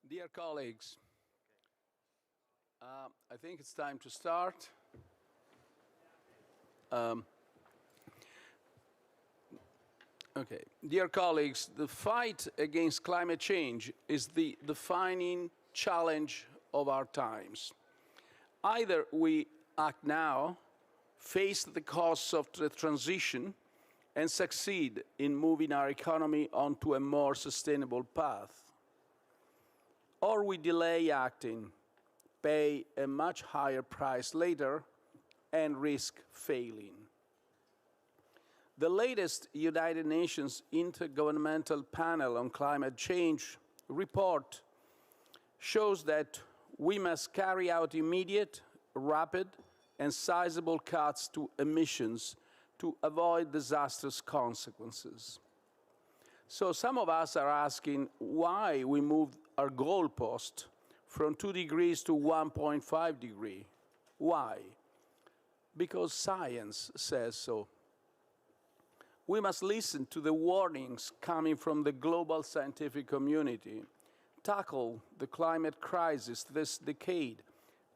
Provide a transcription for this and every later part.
Dear colleagues, I think it's time to start. Okay. Dear colleagues, the fight against climate change is the defining challenge of our times. Either we act now, face the costs of the transition, and succeed in moving our economy onto a more sustainable path, or we delay acting, pay a much higher price later, and risk failing. The latest United Nations Intergovernmental Panel on Climate Change report shows that we must carry out immediate, rapid, and sizable cuts to emissions to avoid disastrous consequences. So some of us are asking why we moved our goalpost from 2 degrees to 1.5 degrees. Why? Because science says so. We must listen to the warnings coming from the global scientific community, tackle the climate crisis this decade,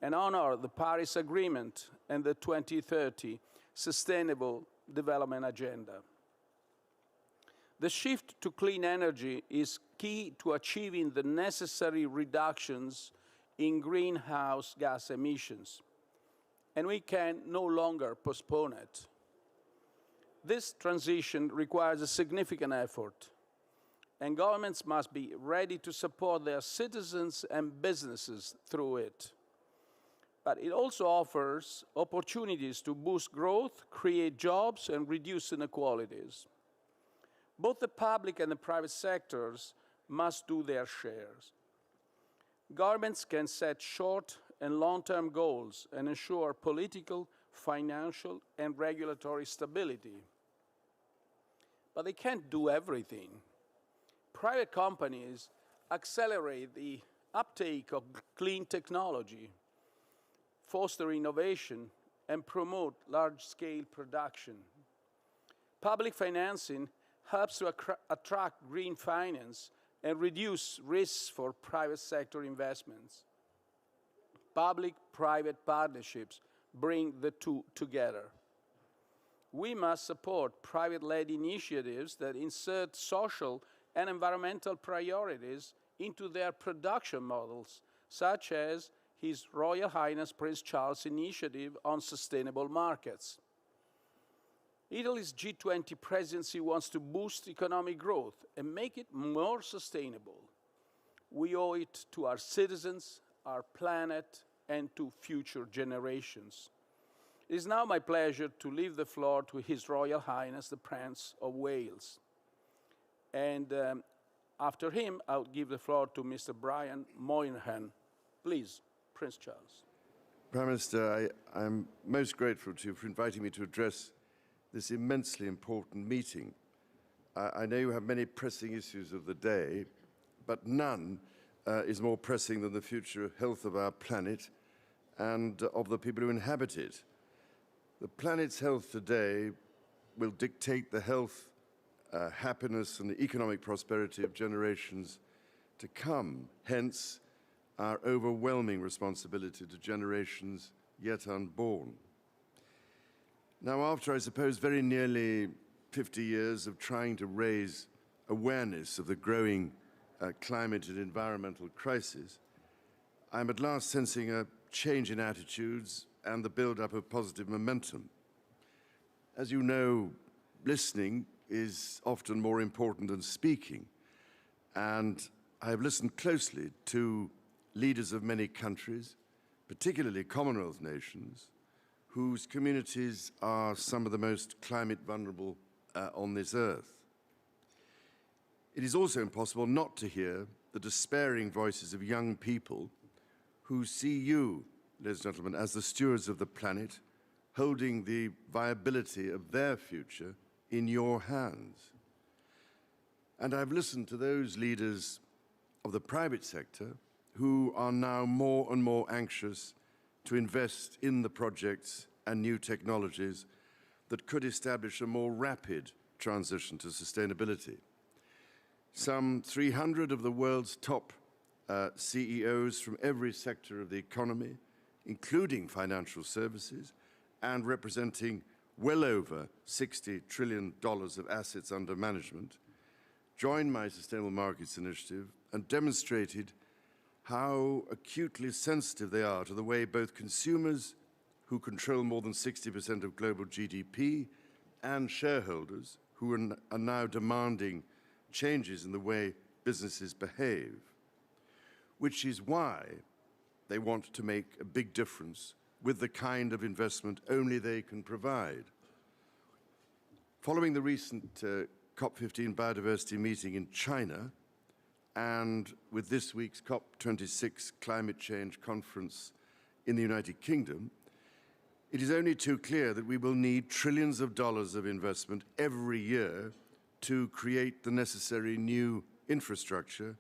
and honor the Paris Agreement and the 2030 Sustainable Development Agenda. The shift to clean energy is key to achieving the necessary reductions in greenhouse gas emissions, and we can no longer postpone it. This transition requires a significant effort, and governments must be ready to support their citizens and businesses through it. But it also offers opportunities to boost growth, create jobs, and reduce inequalities. Both the public and the private sectors must do their shares. Governments can set short and long-term goals and ensure political, financial, and regulatory stability. But they can't do everything. Private companies accelerate the uptake of clean technology, foster innovation, and promote large-scale production. Public financing helps to attract green finance and reduce risks for private sector investments. Public-private partnerships bring the two together. We must support private-led initiatives that insert social and environmental priorities into their production models, such as His Royal Highness Prince Charles' initiative on sustainable markets. Italy's G20 presidency wants to boost economic growth and make it more sustainable. We owe it to our citizens, our planet, and to future generations. It is now my pleasure to leave the floor to His Royal Highness the Prince of Wales. And after him, I'll give the floor to Mr. Brian Moynihan. Please, Prince Charles. Prime Minister, I'm most grateful to you for inviting me to address this immensely important meeting. I know you have many pressing issues of the day, but none is more pressing than the future health of our planet and of the people who inhabit it. The planet's health today will dictate the health, happiness, and the economic prosperity of generations to come. Hence, our overwhelming responsibility to generations yet unborn. Now, after, I suppose, very nearly 50 years of trying to raise awareness of the growing climate and environmental crisis, I'm at last sensing a change in attitudes and the build-up of positive momentum. As you know, listening is often more important than speaking, and I have listened closely to leaders of many countries, particularly Commonwealth nations, whose communities are some of the most climate vulnerable on this earth. It is also impossible not to hear the despairing voices of young people who see you, ladies and gentlemen, as the stewards of the planet, holding the viability of their future in your hands. And I've listened to those leaders of the private sector who are now more and more anxious to invest in the projects and new technologies that could establish a more rapid transition to sustainability. Some 300 of the world's top CEOs from every sector of the economy, including financial services, and representing well over $60 trillion of assets under management, joined my Sustainable Markets Initiative and demonstrated how acutely sensitive they are to the way both consumers, who control more than 60% of global GDP, and shareholders, who are now demanding changes in the way businesses behave, which is why they want to make a big difference with the kind of investment only they can provide. Following the recent COP15 biodiversity meeting in China, and with this week's COP26 climate change conference in the United Kingdom, it is only too clear that we will need trillions of dollars of investment every year to create the necessary new infrastructure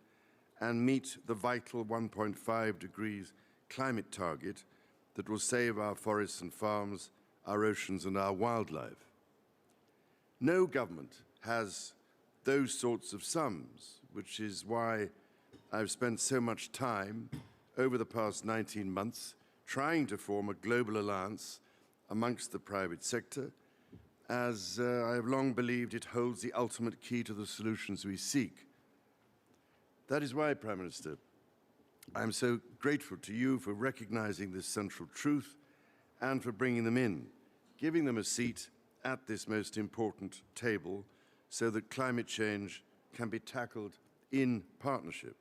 and meet the vital 1.5 degrees climate target that will save our forests and farms, our oceans and our wildlife. No government has those sorts of sums, which is why I've spent so much time over the past 19 months trying to form a global alliance amongst the private sector, as I have long believed it holds the ultimate key to the solutions we seek. That is why, Prime Minister, I am so grateful to you for recognizing this central truth and for bringing them in, giving them a seat at this most important table so that climate change can be tackled in partnership.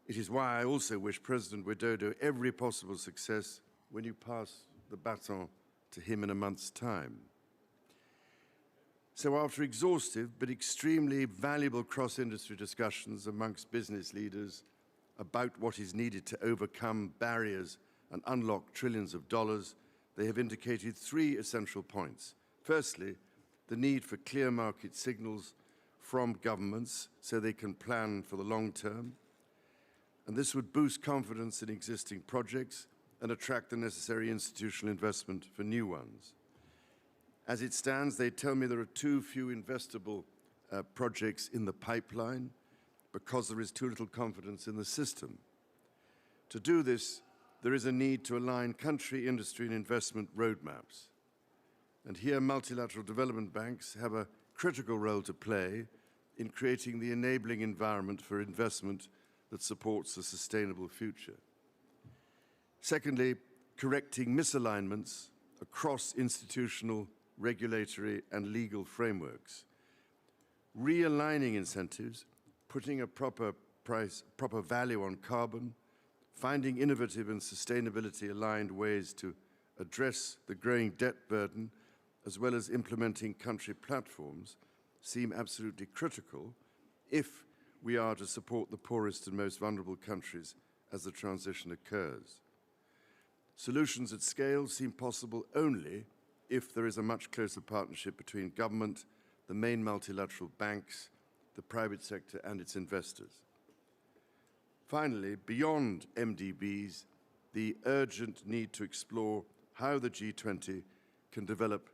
It is why I also wish President Widodo every possible success when you pass the baton to him in a month's time. So after exhaustive but extremely valuable cross-industry discussions amongst business leaders about what is needed to overcome barriers and unlock trillions of dollars, they have indicated three essential points. Firstly, the need for clear market signals from governments so they can plan for the long term. And this would boost confidence in existing projects and attract the necessary institutional investment for new ones. As it stands, they tell me there are too few investable projects in the pipeline because there is too little confidence in the system. To do this, there is a need to align country, industry, and investment roadmaps. And here, multilateral development banks have a critical role to play in creating the enabling environment for investment that supports a sustainable future. Secondly, correcting misalignments across institutional, regulatory, and legal frameworks. Realigning incentives, putting a proper value on carbon, finding innovative and sustainability-aligned ways to address the growing debt burden, as well as implementing country platforms, seem absolutely critical if we are to support the poorest and most vulnerable countries as the transition occurs. Solutions at scale seem possible only if there is a much closer partnership between government, the main multilateral banks, the private sector and its investors. Finally, beyond MDBs, the urgent need to explore how the G20 can develop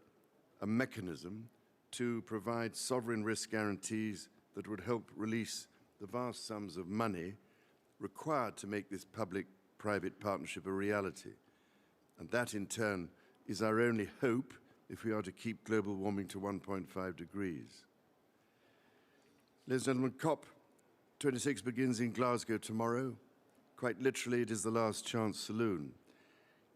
a mechanism to provide sovereign risk guarantees that would help release the vast sums of money required to make this public-private partnership a reality. And that, in turn, is our only hope if we are to keep global warming to 1.5 degrees. Ladies and gentlemen, COP26 begins in Glasgow tomorrow. Quite literally, it is the last chance saloon.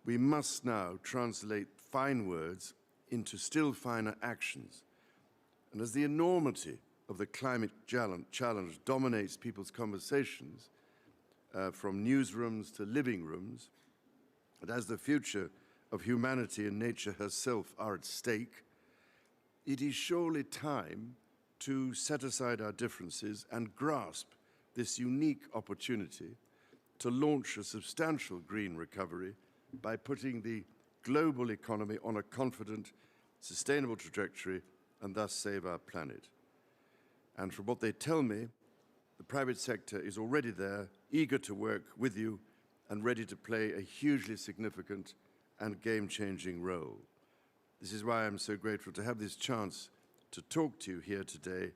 We must now translate fine words into still finer actions. And as the enormity of the climate challenge dominates people's conversations, from newsrooms to living rooms, and as the future of humanity and nature herself are at stake, it is surely time to set aside our differences and grasp this unique opportunity to launch a substantial green recovery by putting the global economy on a confident, sustainable trajectory and thus save our planet. And from what they tell me, the private sector is already there, eager to work with you and ready to play a hugely significant and game-changing role. This is why I'm so grateful to have this chance to talk to you here today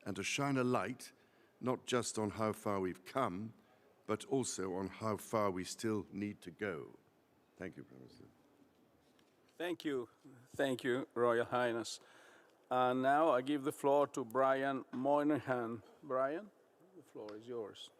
and to shine a light not just on how far we've come, but also on how far we still need to go. Thank you, Prime Minister. Thank you. Thank you, Royal Highness. And now I give the floor to Brian Moynihan. Brian, the floor is yours.